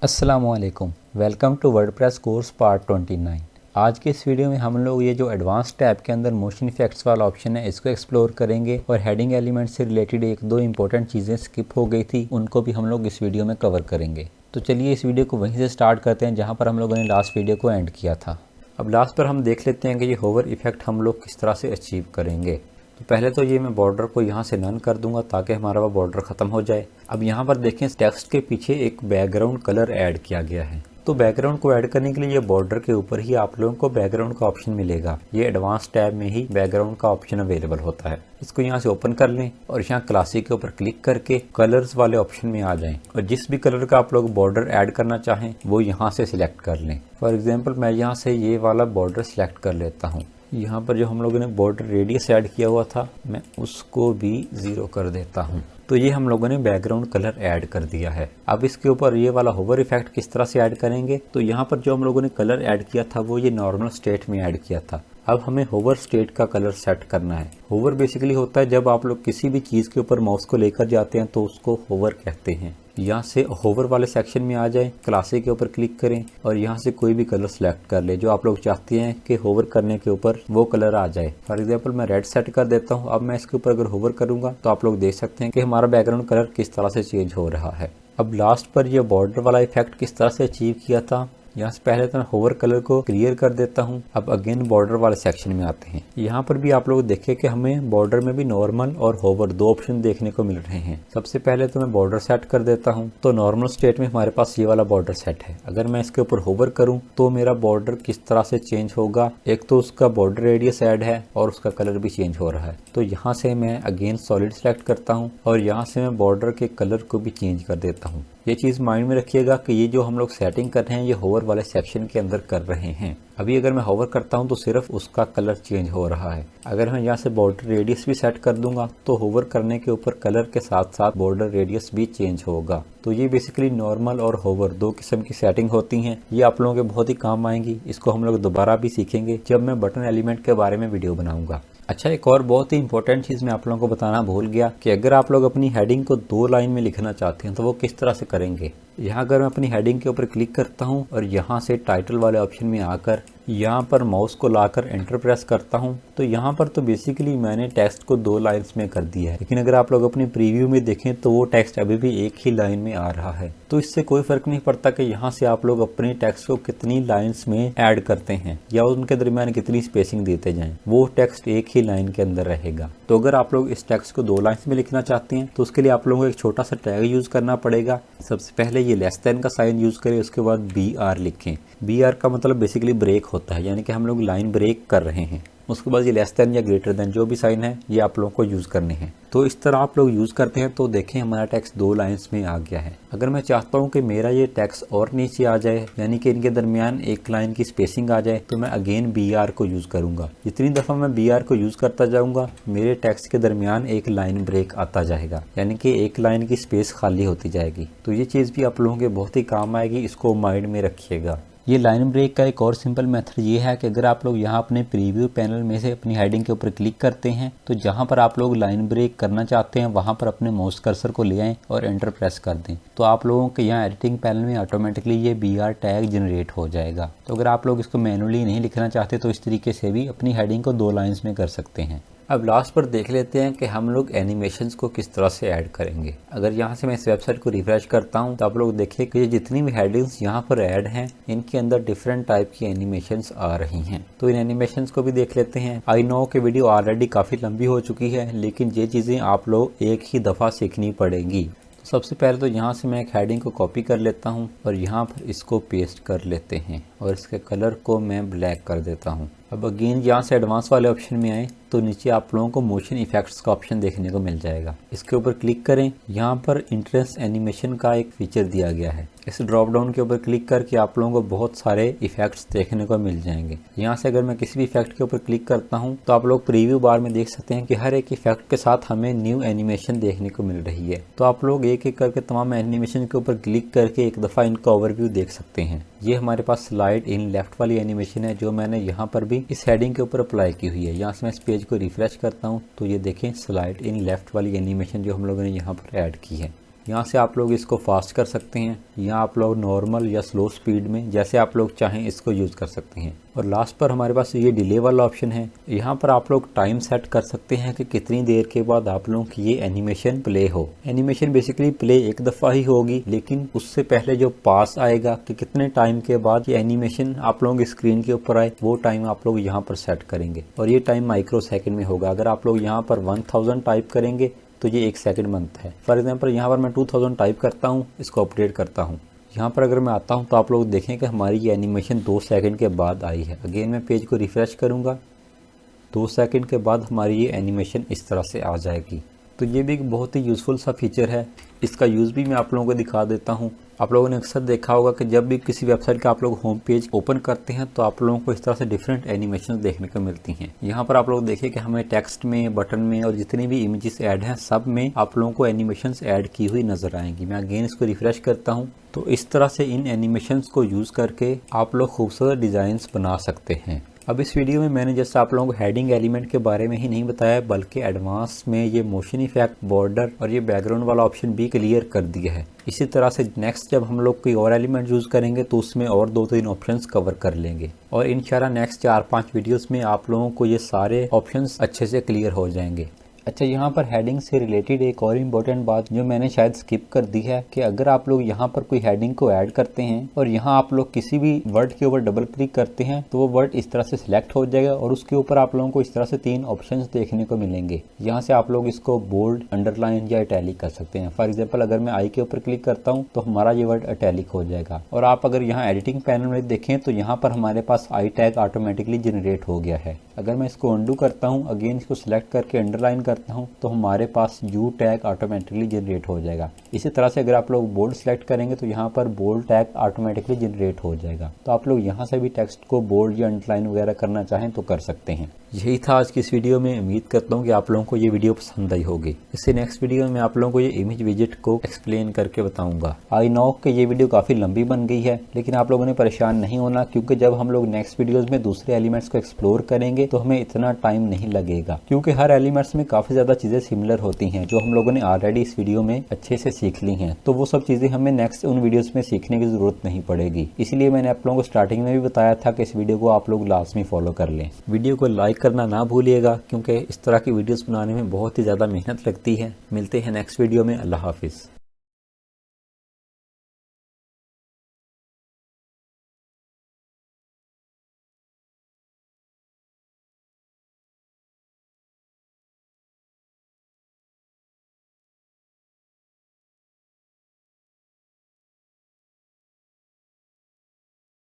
अस्सलामुअलैकुम, welcome to WordPress course part 29। आज के इस वीडियो में हम लोग ये जो एडवांस टैब के अंदर मोशन इफेक्ट्स वाला ऑप्शन है इसको एक्सप्लोर करेंगे और हेडिंग एलिमेंट से रिलेटेड एक दो इंपॉर्टेंट चीज़ें स्किप हो गई थी उनको भी हम लोग इस वीडियो में कवर करेंगे। तो चलिए इस वीडियो को वहीं से स्टार्ट करते हैं जहाँ पर हम लोगों ने लास्ट वीडियो को एंड किया था। अब लास्ट पर हम देख लेते हैं कि ये होवर इफेक्ट हम लोग किस तरह से अचीव करेंगे। तो पहले तो ये मैं बॉर्डर को यहाँ से नन कर दूंगा ताकि हमारा वो बॉर्डर ख़त्म हो जाए। अब यहाँ पर देखें टेक्स्ट के पीछे एक बैकग्राउंड कलर ऐड किया गया है। तो बैकग्राउंड को ऐड करने के लिए ये बॉर्डर के ऊपर ही आप लोगों को बैकग्राउंड का ऑप्शन मिलेगा। ये एडवांस टैब में ही बैकग्राउंड का ऑप्शन अवेलेबल होता है। इसको यहाँ से ओपन कर लें और यहाँ क्लासिक के ऊपर क्लिक करके कलर्स वाले ऑप्शन में आ जाएं और जिस भी कलर का आप लोग बॉर्डर ऐड करना चाहें वो यहाँ से सिलेक्ट कर लें। फॉर एग्जाम्पल मैं यहाँ से ये वाला बॉर्डर सिलेक्ट कर लेता हूँ। यहाँ पर जो हम लोगों ने बॉर्डर रेडियस ऐड किया हुआ था मैं उसको भी 0 कर देता हूँ। तो ये हम लोगों ने बैकग्राउंड कलर ऐड कर दिया है। अब इसके ऊपर ये वाला होवर इफेक्ट किस तरह से ऐड करेंगे, तो यहाँ पर जो हम लोगों ने कलर ऐड किया था वो ये नॉर्मल स्टेट में ऐड किया था। अब हमें होवर स्टेट का कलर सेट करना है। होवर बेसिकली होता है जब आप लोग किसी भी चीज़ के ऊपर माउस को लेकर जाते हैं तो उसको होवर कहते हैं। यहाँ से होवर वाले सेक्शन में आ जाए, क्लासिक के ऊपर क्लिक करें और यहाँ से कोई भी कलर सेलेक्ट कर ले जो आप लोग चाहते हैं कि होवर करने के ऊपर वो कलर आ जाए। फॉर एग्जांपल मैं रेड सेट कर देता हूँ। अब मैं इसके ऊपर अगर होवर करूँगा तो आप लोग देख सकते हैं कि हमारा बैकग्राउंड कलर किस तरह से चेंज हो रहा है। अब लास्ट पर यह बॉर्डर वाला इफेक्ट किस तरह से अचीव किया था, यहाँ से पहले तो मैं होवर कलर को क्लियर कर देता हूँ। अब अगेन बॉर्डर वाले सेक्शन में आते हैं। यहाँ पर भी आप लोग देखें कि हमें बॉर्डर में भी नॉर्मल और होवर दो ऑप्शन देखने को मिल रहे हैं। सबसे पहले तो मैं बॉर्डर सेट कर देता हूँ। तो नॉर्मल स्टेट में हमारे पास ये वाला बॉर्डर सेट है। अगर मैं इसके ऊपर होवर करूँ तो मेरा बॉर्डर किस तरह से चेंज होगा, एक तो उसका बॉर्डर रेडियस ऐड है और उसका कलर भी चेंज हो रहा है। तो यहाँ से मैं अगेन सॉलिड सेलेक्ट करता हूँ और यहाँ से मैं बॉर्डर के कलर को भी चेंज कर देता हूँ। ये चीज़ माइंड में रखिएगा कि ये जो हम लोग सेटिंग कर रहे हैं ये होवर वाले सेक्शन के अंदर कर रहे हैं। अभी अगर मैं होवर करता हूं तो सिर्फ उसका कलर चेंज हो रहा है। अगर मैं यहाँ से बॉर्डर रेडियस भी सेट कर दूंगा तो होवर करने के ऊपर कलर के साथ साथ बॉर्डर रेडियस भी चेंज होगा। तो ये बेसिकली नॉर्मल और होवर दो किस्म की सेटिंग होती हैं। ये आप लोगों के बहुत ही काम आएंगी। इसको हम लोग दोबारा भी सीखेंगे जब मैं बटन एलिमेंट के बारे में वीडियो बनाऊंगा। अच्छा, एक और बहुत ही इंपॉर्टेंट चीज़ मैं आप लोगों को बताना भूल गया कि अगर आप लोग अपनी हेडिंग को 2 लाइन में लिखना चाहते हैं तो वो किस तरह से करेंगे। यहाँ अगर मैं अपनी हेडिंग के ऊपर क्लिक करता हूँ और यहाँ से टाइटल वाले ऑप्शन में आकर यहाँ पर माउस को लाकर एंटर प्रेस करता हूँ तो यहाँ पर तो बेसिकली मैंने टेक्स्ट को 2 लाइन्स में कर दिया है। लेकिन अगर आप लोग अपनी प्रीव्यू में देखें तो वो टेक्स्ट अभी भी एक ही लाइन में आ रहा है। तो इससे कोई फर्क नहीं पड़ता कि यहाँ से आप लोग अपने टेक्स्ट को कितनी लाइन्स में ऐड करते हैं या उनके दरमियान कितनी स्पेसिंग देते जाएं, वो टेक्स्ट एक ही लाइन के अंदर रहेगा। तो अगर आप लोग इस टेक्स्ट को 2 लाइन्स में लिखना चाहते हैं तो उसके लिए आप लोगों को एक छोटा सा टैग यूज करना पड़ेगा। सबसे पहले ये लेस देन का साइन यूज करें, उसके बाद BR लिखें। BR का मतलब बेसिकली ब्रेक होता है, यानी कि हम लोग लाइन ब्रेक कर रहे हैं। उसके बाद ये लेस देन या ग्रेटर देन जो भी साइन है ये आप लोगों को यूज़ करने हैं। तो इस तरह आप लोग यूज़ करते हैं तो देखें हमारा टेक्स्ट 2 लाइन्स में आ गया है। अगर मैं चाहता हूँ कि मेरा ये टेक्स्ट और नीचे आ जाए, यानी कि इनके दरमियान एक लाइन की स्पेसिंग आ जाए, तो मैं अगेन BR को यूज़ करूँगा। जितनी दफ़ा मैं BR को यूज़ करता जाऊँगा मेरे टेक्स्ट के दरमियान एक लाइन ब्रेक आता जाएगा, यानी कि एक लाइन की स्पेस खाली होती जाएगी। तो ये चीज़ भी आप लोगों के बहुत ही काम आएगी, इसको माइंड में रखिएगा। ये लाइन ब्रेक का एक और सिंपल मेथड ये है कि अगर आप लोग यहाँ अपने प्रीव्यू पैनल में से अपनी हेडिंग के ऊपर क्लिक करते हैं तो जहाँ पर आप लोग लाइन ब्रेक करना चाहते हैं वहाँ पर अपने माउस कर्सर को ले आएँ और एंटर प्रेस कर दें तो आप लोगों के यहाँ एडिटिंग पैनल में ऑटोमेटिकली ये BR टैग जनरेट हो जाएगा। तो अगर आप लोग इसको मैनुअली नहीं लिखना चाहते तो इस तरीके से भी अपनी हेडिंग को 2 लाइन्स में कर सकते हैं। अब लास्ट पर देख लेते हैं कि हम लोग एनिमेशंस को किस तरह से ऐड करेंगे। अगर यहाँ से मैं इस वेबसाइट को रिफ्रेश करता हूँ तो आप लोग देखें कि जितनी भी हेडिंग्स यहाँ पर ऐड हैं इनके अंदर डिफरेंट टाइप की एनिमेशंस आ रही हैं। तो इन एनिमेशंस को भी देख लेते हैं। आई नो कि वीडियो ऑलरेडी काफ़ी लंबी हो चुकी है लेकिन ये चीज़ें आप लोग एक ही दफ़ा सीखनी पड़ेंगी। सबसे पहले तो यहाँ से मैं एक हेडिंग को कॉपी कर लेता हूँ और यहाँ पर इसको पेस्ट कर लेते हैं और इसके कलर को मैं ब्लैक कर देता हूँ। अब अगेन यहाँ से एडवांस वाले ऑप्शन में आए तो नीचे आप लोगों को मोशन इफेक्ट्स का ऑप्शन देखने को मिल जाएगा। इसके ऊपर क्लिक करें। यहाँ पर इंट्रेंस एनिमेशन का एक फीचर दिया गया है। इस ड्रॉप डाउन के ऊपर क्लिक करके आप लोगों को बहुत सारे इफेक्ट्स देखने को मिल जाएंगे। यहाँ से अगर मैं किसी भी इफेक्ट के ऊपर क्लिक करता हूँ तो आप लोग प्रीव्यू बार में देख सकते हैं कि हर एक इफेक्ट के साथ हमें न्यू एनिमेशन देखने को मिल रही है। तो आप लोग एक एक करके तमाम एनिमेशन के ऊपर क्लिक करके एक दफ़ा इनका ओवरव्यू देख सकते हैं। ये हमारे पास स्लाइड इन लेफ्ट वाली एनिमेशन है जो मैंने यहाँ पर भी इस हेडिंग के ऊपर अप्लाई की हुई है। यहाँ से मैं इस पेज को रिफ्रेश करता हूँ तो ये देखें स्लाइड इन लेफ्ट वाली एनिमेशन जो हम लोगों ने यहाँ पर ऐड की है। यहाँ से आप लोग इसको फास्ट कर सकते हैं या आप लोग नॉर्मल या स्लो स्पीड में जैसे आप लोग चाहें इसको यूज़ कर सकते हैं। और लास्ट पर हमारे पास ये डिले वाला ऑप्शन है। यहाँ पर आप लोग टाइम सेट कर सकते हैं कि कितनी देर के बाद आप लोगों की ये एनिमेशन प्ले हो। एनिमेशन बेसिकली प्ले एक दफ़ा ही होगी, लेकिन उससे पहले जो पास आएगा कि कितने टाइम के बाद ये एनिमेशन आप लोगों की स्क्रीन के ऊपर आए, वो टाइम आप लोग यहाँ पर सेट करेंगे और ये टाइम माइक्रो सेकेंड में होगा। अगर आप लोग यहाँ पर 1000 टाइप करेंगे तो ये 1 सेकंड बनता है। फॉर एग्जांपल यहाँ पर मैं 2000 टाइप करता हूँ, इसको अपडेट करता हूँ। यहाँ पर अगर मैं आता हूँ तो आप लोग देखें कि हमारी ये एनिमेशन 2 सेकंड के बाद आई है। अगेन मैं पेज को रिफ्रेश करूँगा, 2 सेकंड के बाद हमारी ये एनिमेशन इस तरह से आ जाएगी। तो ये भी एक बहुत ही यूज़फुल सा फीचर है। इसका यूज़ भी मैं आप लोगों को दिखा देता हूँ। आप लोगों ने अक्सर देखा होगा कि जब भी किसी वेबसाइट का आप लोग होम पेज ओपन करते हैं तो आप लोगों को इस तरह से डिफरेंट एनिमेशन देखने को मिलती हैं। यहाँ पर आप लोग देखिए कि हमें टेक्स्ट में, बटन में और जितनी भी इमेजेस ऐड हैं सब में आप लोगों को एनिमेशंस ऐड की हुई नजर आएंगी। मैं अगेन इसको रिफ्रेश करता हूँ तो इस तरह से इन एनिमेशंस को यूज़ करके आप लोग खूबसूरत डिज़ाइंस बना सकते हैं। अब इस वीडियो में मैंने जैसे आप लोगों को हेडिंग एलिमेंट के बारे में ही नहीं बताया, बल्कि एडवांस में ये मोशन इफेक्ट, बॉर्डर और ये बैकग्राउंड वाला ऑप्शन भी क्लियर कर दिया है। इसी तरह से नेक्स्ट जब हम लोग कोई और एलिमेंट यूज़ करेंगे तो उसमें और 2-3 ऑप्शंस कवर कर लेंगे और इंशाल्लाह नेक्स्ट 4-5 वीडियोस में आप लोगों को ये सारे ऑप्शंस अच्छे से क्लियर हो जाएंगे। अच्छा, यहाँ पर हेडिंग से रिलेटेड एक और इम्पोर्टेंट बात जो मैंने शायद स्किप कर दी है कि अगर आप लोग यहाँ पर कोई हेडिंग को ऐड करते हैं और यहाँ आप लोग किसी भी वर्ड के ऊपर डबल क्लिक करते हैं तो वो वर्ड इस तरह से सिलेक्ट हो जाएगा और उसके ऊपर आप लोगों को इस तरह से 3 ऑप्शंस देखने को मिलेंगे। यहाँ से आप लोग इसको बोल्ड, अंडरलाइन या इटैलिक कर सकते हैं। फॉर एग्जाम्पल अगर मैं आई के ऊपर क्लिक करता हूँ तो हमारा ये वर्ड इटैलिक हो जाएगा। और आप अगर यहाँ एडिटिंग पैनल में देखें तो यहाँ पर हमारे पास आई टैग ऑटोमेटिकली जनरेट हो गया है। अगर मैं इसको अंडू करता हूँ, अगेन इसको सिलेक्ट करके अंडरलाइन करता हूँ तो हमारे पास यू टैग ऑटोमेटिकली जनरेट हो जाएगा। इसी तरह से अगर आप लोग बोल्ड सेलेक्ट करेंगे तो यहाँ पर बोल्ड टैग ऑटोमेटिकली जनरेट हो जाएगा। तो आप लोग यहाँ से भी टेक्स्ट को बोल्ड या अंडरलाइन वगैरह करना चाहें तो कर सकते हैं। यही था आज की इस वीडियो में। उम्मीद करता हूँ कि आप लोगों को ये वीडियो पसंद आई होगी। इससे नेक्स्ट वीडियो में आप लोगों को ये इमेज विजिट को एक्सप्लेन करके बताऊंगा। आई नो कि ये वीडियो काफ़ी लंबी बन गई है, लेकिन आप लोगों ने परेशान नहीं होना, क्योंकि जब हम लोग नेक्स्ट वीडियोज़ में दूसरे एलिमेंट्स को एक्सप्लोर करेंगे तो हमें इतना टाइम नहीं लगेगा, क्योंकि हर एलिमेंट्स में काफ़ी ज़्यादा चीज़ें सिमिलर होती हैं जो हम लोगों ने ऑलरेडी इस वीडियो में अच्छे से सीख ली हैं। तो वो सब चीज़ें हमें नेक्स्ट उन वीडियोज़ में सीखने की ज़रूरत नहीं पड़ेगी। इसलिए मैंने आप लोगों को स्टार्टिंग में भी बताया था कि इस वीडियो को आप लोग लाजमी फॉलो कर लें। वीडियो को लाइक करना ना भूलिएगा, क्योंकि इस तरह की वीडियोस बनाने में बहुत ही ज़्यादा मेहनत लगती है। मिलते हैं नेक्स्ट वीडियो में। अल्लाह हाफिज़।